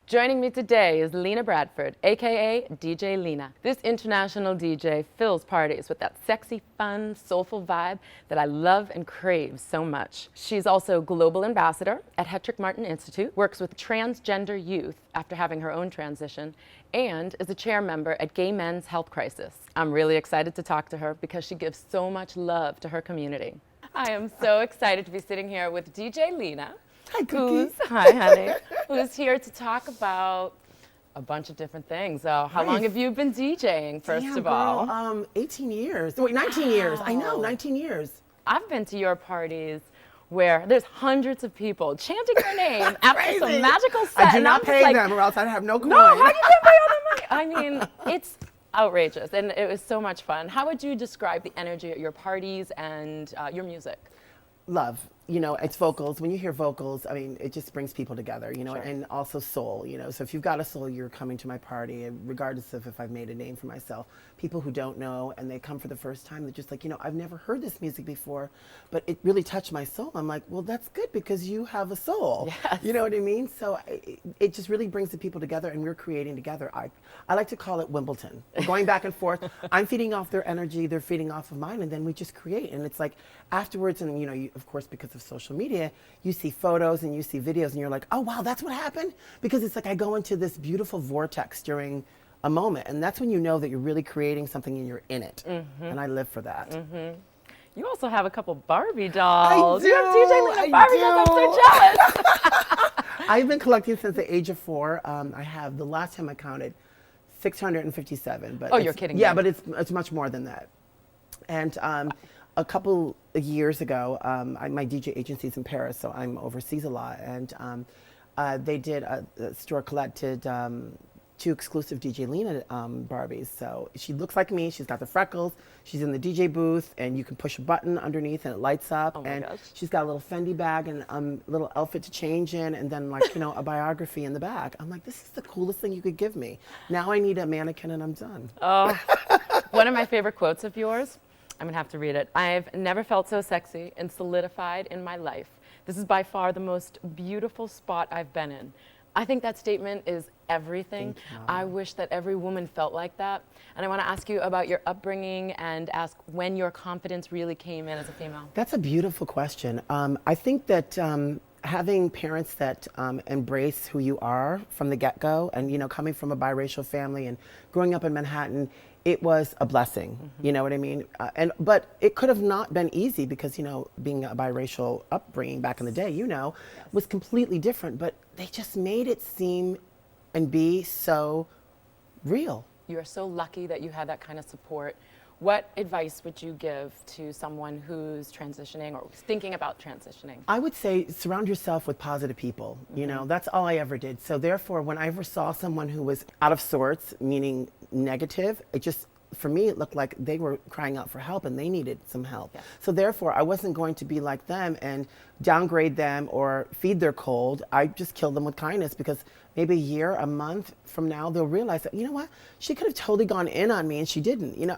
Joining me today is Lina Bradford, aka DJ Lina. This international DJ fills parties with that sexy, fun, soulful vibe that I love and crave so much. She's also global ambassador at Hydrick Martin Institute, works with transgender youth after having her own transition, and is a chair member at Gay Men's Health Crisis. I'm really excited to talk to her because she gives so much love to her community. I am so excited to be sitting here with DJ Lina. Hi, Cookie. Hi, honey. Who's here to talk about a bunch of different things. So, how long have you been DJing, first of all? Girl, 18 years. Wait, 19 years. I know, 19 years. I've been to your parties where there's hundreds of people chanting your name after some magical set. I do not pay them or else I'd have no coin. No, how do you get pay all the money? I mean, it's outrageous, and it was so much fun. How would you describe the energy at your parties and your music? Love. You know, it's vocals. When you hear vocals, I mean, it just brings people together, you know, Sure. And also soul, you know. So if you've got a soul, you're coming to my party, and regardless of if I've made a name for myself. People who don't know and they come for the first time, they're just like, you know, I've never heard this music before, but it really touched my soul. I'm like, well, that's good because you have a soul. Yes. You know what I mean? So it just really brings the people together, and we're creating together. I like to call it Wimbledon. We're going back and forth. I'm feeding off their energy, they're feeding off of mine, and then we just create. And it's like afterwards, and you know, of course, because of social media, you see photos and you see videos and you're like, oh wow, that's what happened? Because it's like I go into this beautiful vortex during a moment, and that's when you know that you're really creating something and you're in it. And I live for that. You also have a couple Barbie dolls. I do, You have DJ Lina Barbie dolls. I'm so jealous. I've been collecting since the age of 4. I have, the last time I counted, 657. But Oh, you're kidding Yeah, me. but it's much more than that. And a couple of years ago, my DJ agency's in Paris, so I'm overseas a lot, and they did, Store collected 2 exclusive DJ Lina Barbies. So she looks like me, she's got the freckles, she's in the DJ booth, and you can push a button underneath and it lights up. Oh my and gosh. she's got a little Fendi bag and a little outfit to change in, and then like, you know, a biography in the back. I'm like, this is the coolest thing you could give me. Now I need a mannequin and I'm done. Oh, one of my favorite quotes of yours, I'm gonna have to read it. I've never felt so sexy and solidified in my life. This is by far the most beautiful spot I've been in. I think that statement is everything. Thank you. I wish that every woman felt like that. And I want to ask you about your upbringing and ask when your confidence really came in as a female. That's a beautiful question. I think that having parents that embrace who you are from the get-go, and you know, coming from a biracial family and growing up in Manhattan, it was a blessing. You know what I mean? But it could have not been easy because, you know, being a biracial upbringing back in the day, you know, was completely different. But they just made it seem and be so real. You are so lucky that you had that kind of support. What advice would you give to someone who's transitioning or who's thinking about transitioning? I would say surround yourself with positive people. You know, that's all I ever did. So therefore, when I ever saw someone who was out of sorts, meaning negative, it just, for me, it looked like they were crying out for help and they needed some help. Yeah. So therefore, I wasn't going to be like them and downgrade them or feed their cold. I just killed them with kindness, because maybe a year, a month from now, they'll realize that, you know what, she could have totally gone in on me and she didn't. You know,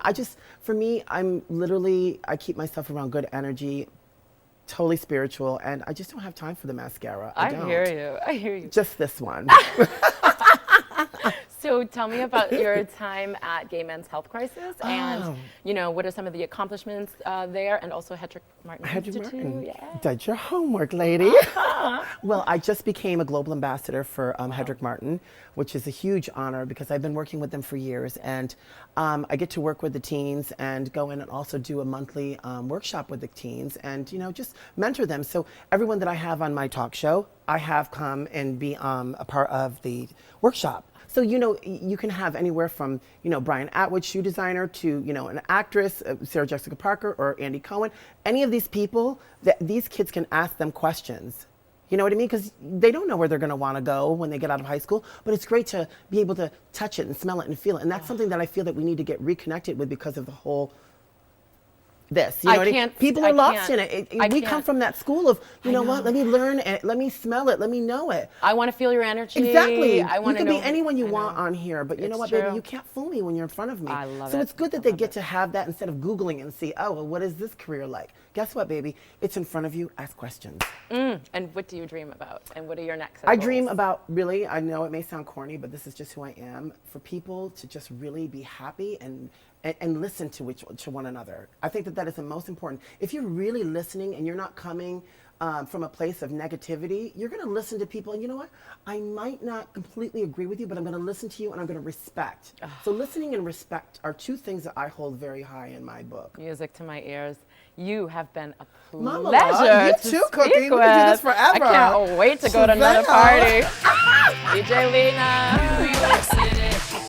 for me, I keep myself around good energy, totally spiritual, and I just don't have time for the mascara. I don't. I hear you. Just this one. So tell me about your time at Gay Men's Health Crisis, and you know, what are some of the accomplishments there, and also Hydrick Martin Institute. Martin. Yeah. Did your homework, lady. Well, I just became a global ambassador for Hydrick Martin, which is a huge honor because I've been working with them for years, and I get to work with the teens and go in and also do a monthly workshop with the teens, and you know, just mentor them. So everyone that I have on my talk show, I have come and be a part of the workshop. So, you know, you can have anywhere from, you know, Brian Atwood, shoe designer, to, you know, an actress, Sarah Jessica Parker or Andy Cohen. Any of these people, these kids can ask them questions. You know what I mean? Because they don't know where they're going to want to go when they get out of high school. But it's great to be able to touch it and smell it and feel it. And that's something that I feel that we need to get reconnected with because of the whole this. You know what I mean? can't- People I are lost can't- in it. I We come can't. from that school of, you know what, know. let me learn it, let me smell it, let me know it. I want to feel your energy. Exactly. I You want to can know. be anyone you I want know. on here, but you know It's what, baby? true. You can't fool me when you're in front of me. I love so it. it's good that I they love get it. to have that instead of Googling and see, oh, well, what is this career like? Guess what, baby? It's in front of you. Ask questions. And what do you dream about? And what are your next? I dream about, really, I know it may sound corny, but this is just who I am, for people to just really be happy and listen to one another. I think that is the most important. If you're really listening and you're not coming from a place of negativity, you're going to listen to people, and you know what? I might not completely agree with you, but I'm going to listen to you and I'm going to respect. So listening and respect are two things that I hold very high in my book. Music to my ears. You have been a Mama, pleasure you to too, speak Cookie. We with. can do this forever. I can't wait to go to another Savannah. party. DJ Lina. New York City.